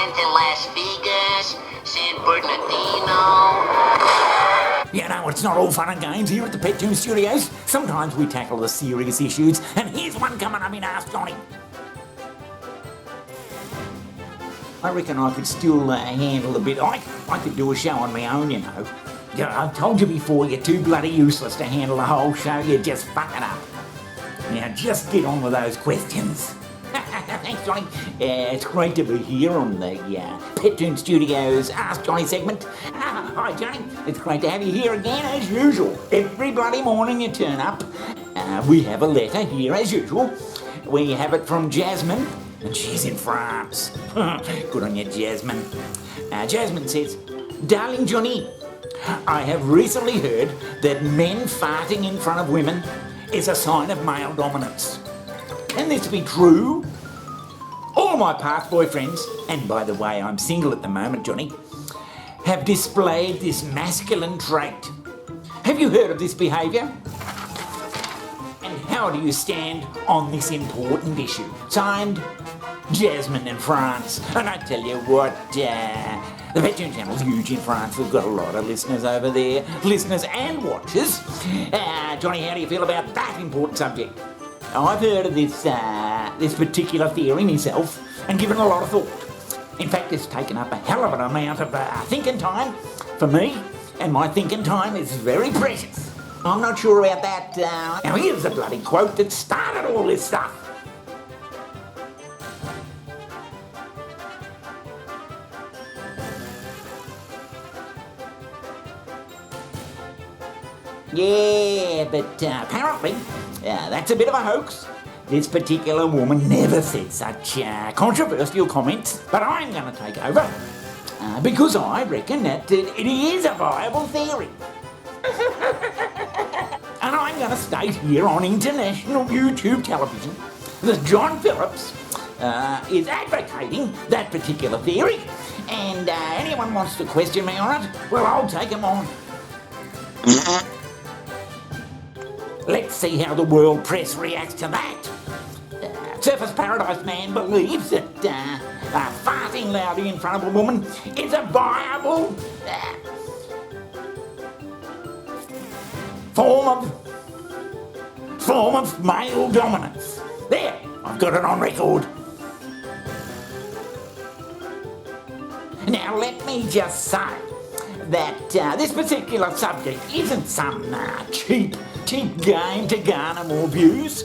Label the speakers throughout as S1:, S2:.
S1: went to Las Vegas, San Bernardino.
S2: You know, it's not all fun and games here at the Pet Toon Studios. Sometimes we tackle the serious issues, and here's one coming up in Ask Johnny. I reckon I could still handle a bit. I could do a show on my own, you know. I've told you before, you're too bloody useless to handle the whole show. You just fuck it up. Now, just get on with those questions. Thanks, Johnny. It's great to be here on the Pet Toon Studios Ask Johnny segment. Hi, Johnny. It's great to have you here again, as usual. Every bloody morning you turn up. We have a letter here, as usual. We have it from Jasmine, and she's in France. Good on you, Jasmine. Jasmine says, Darling Johnny, I have recently heard that men farting in front of women is a sign of male dominance. Can this be true? All my past boyfriends, and by the way, I'm single at the moment, Johnny, have displayed this masculine trait. Have you heard of this behaviour? And how do you stand on this important issue? Signed, Jasmine in France. And I tell you what, the Pet Toon Channel's huge in France. We've got a lot of listeners over there, listeners and watchers. Johnny, how do you feel about that important subject? I've heard of this particular theory myself and given a lot of thought. In fact, it's taken up a hell of an amount of thinking time for me, and my thinking time is very precious. I'm not sure about that. Now here's the bloody quote that started all this stuff. Yeah, but apparently that's a bit of a hoax. This particular woman never said such controversial comments, but I'm going to take over because I reckon that it is a viable theory. And I'm going to state here on international YouTube television that John Phillips is advocating that particular theory, and anyone wants to question me on it, well, I'll take him on. Let's see how the world press reacts to that. Surface Paradise Man believes that farting loudly in front of a woman is a viable form of male dominance. There, I've got it on record. Now let me just say that this particular subject isn't some cheap game to garner more views.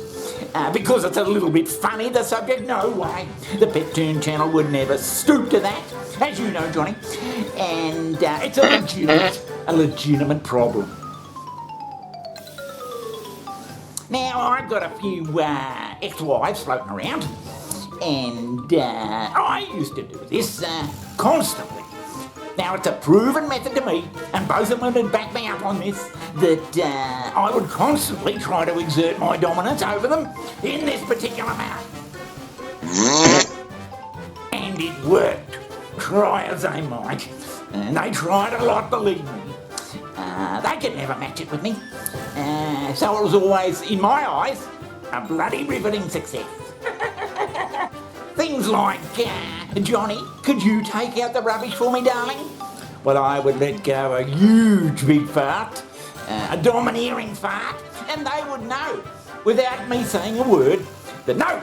S2: Because it's a little bit funny, the subject, no way. The Pet Toon Channel would never stoop to that, as you know, Johnny. And it's a legitimate problem. Now, I've got a few ex-wives floating around, and I used to do this constantly. Now, it's a proven method to me, and both of them would back me up on this, that I would constantly try to exert my dominance over them in this particular manner. And it worked. Try as they might. And they tried a lot, believe me. They could never match it with me. So it was always, in my eyes, a bloody riveting success. Things like, Johnny, could you take out the rubbish for me, darling? Well, I would let go a huge big fart, a domineering fart, and they would know, without me saying a word, that no,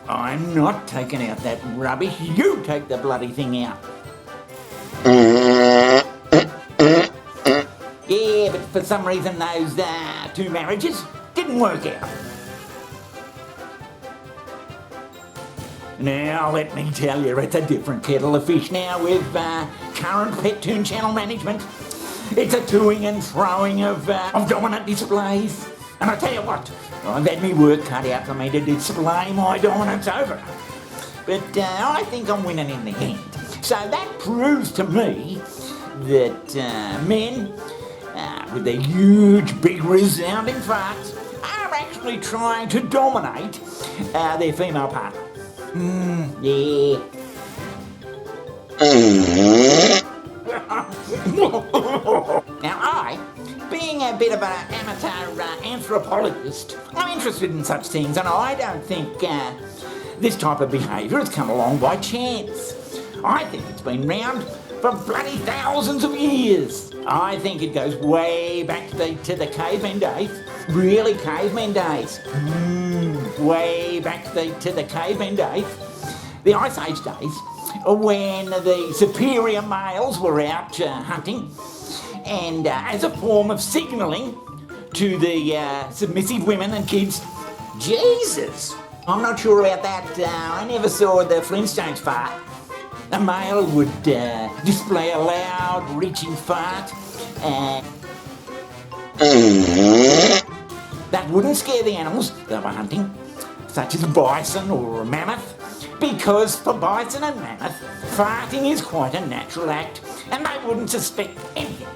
S2: I'm not taking out that rubbish, you take the bloody thing out. Yeah, but for some reason those two marriages didn't work out. Now, let me tell you, it's a different kettle of fish now with current Pet Toon Channel management. It's a toing and throwing of dominant displays. And I tell you what, I've had me work cut out for me to display my dominance over her. But I think I'm winning in the end. So that proves to me that men with their huge, big, resounding farts are actually trying to dominate their female partner. Yeah. Now I, being a bit of an amateur anthropologist, I'm interested in such things, and I don't think this type of behaviour has come along by chance. I think it's been round for bloody thousands of years. I think it goes way back to the caveman days. Really caveman days. Way back to the caveman days. The Ice Age days, when the superior males were out hunting, and as a form of signalling to the submissive women and kids, Jesus, I'm not sure about that. I never saw the Flintstones fart. A male would display a loud, reaching fart. That wouldn't scare the animals they were hunting, such as a bison or a mammoth, because for bison and mammoth, farting is quite a natural act, and they wouldn't suspect anything.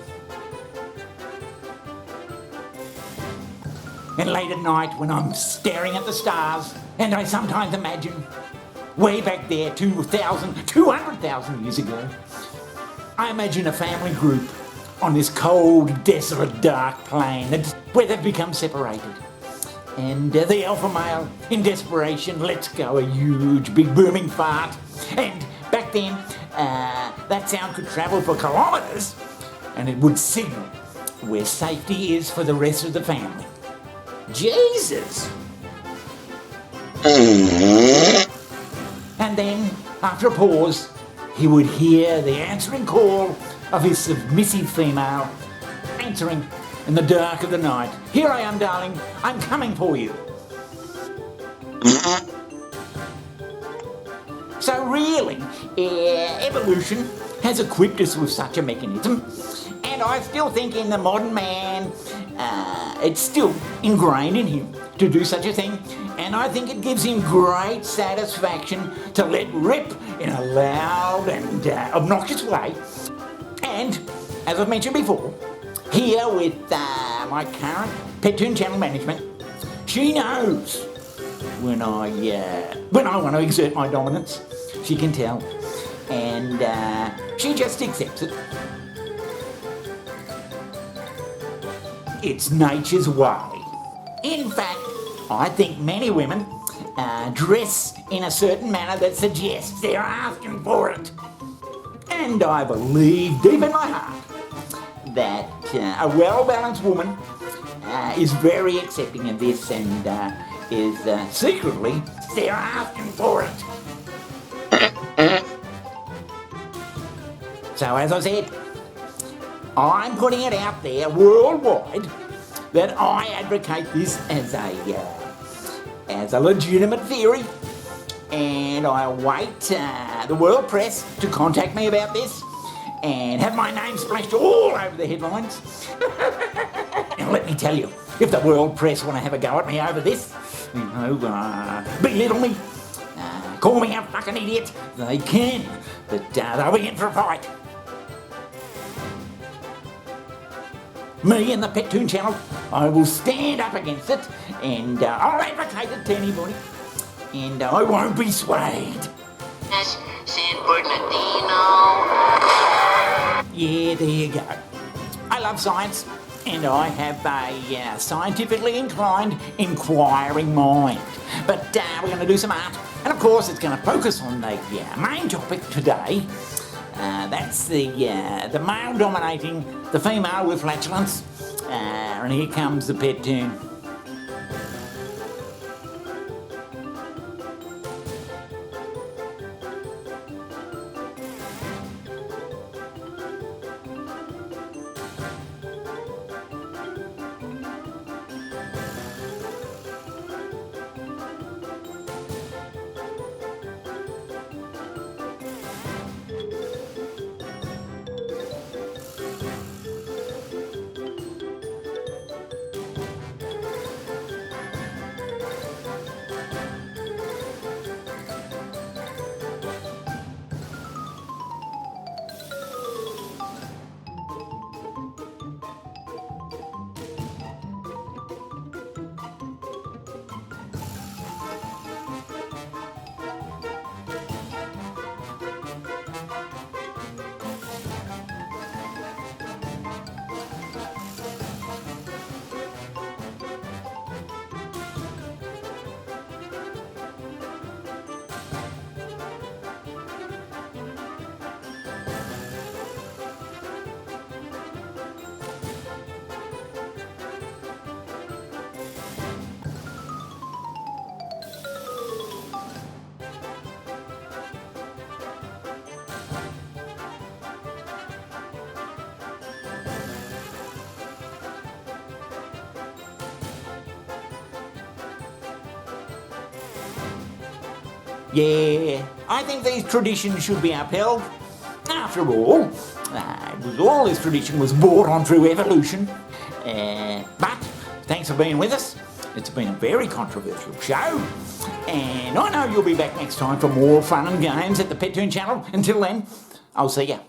S2: And late at night, when I'm staring at the stars, and I sometimes imagine, way back there, 200,000 years ago, I imagine a family group on this cold, desolate, dark plain where they've become separated. And the alpha male, in desperation, lets go a huge, big, booming fart. And back then, that sound could travel for kilometres, and it would signal where safety is for the rest of the family. Jesus! And then, after a pause, he would hear the answering call of his submissive female, answering in the dark of the night. Here I am, darling. I'm coming for you. So really, evolution has equipped us with such a mechanism, and I still think in the modern man, it's still ingrained in him to do such a thing, and I think it gives him great satisfaction to let rip in a loud and obnoxious way. And, as I've mentioned before, here with my current Pet Toon channel management, she knows when I want to exert my dominance. She can tell, and she just accepts it. It's nature's way. In fact, I think many women dress in a certain manner that suggests they're asking for it. And I believe deep in my heart that a well-balanced woman is very accepting of this and is secretly they're asking for it. So as I said, I'm putting it out there worldwide that I advocate this as a legitimate theory, and I await the world press to contact me about this and have my name splashed all over the headlines. And let me tell you, if the world press want to have a go at me over this, belittle me, call me a fucking idiot, they can, but they'll be in for a fight. Me and the Pet Toon channel, I will stand up against it, and I'll advocate it to anybody, and I won't be swayed.
S1: Yes, San Bernardino.
S2: Yeah, there you go. I love science, and I have a scientifically inclined, inquiring mind. But we're going to do some art, and of course it's going to focus on the main topic today. That's the male dominating the female with flatulence. And here comes the Pet Toon. Yeah, I think these traditions should be upheld. After all, all this tradition was brought on through evolution. But thanks for being with us. It's been a very controversial show. And I know you'll be back next time for more fun and games at the Pettoon channel. Until then, I'll see ya.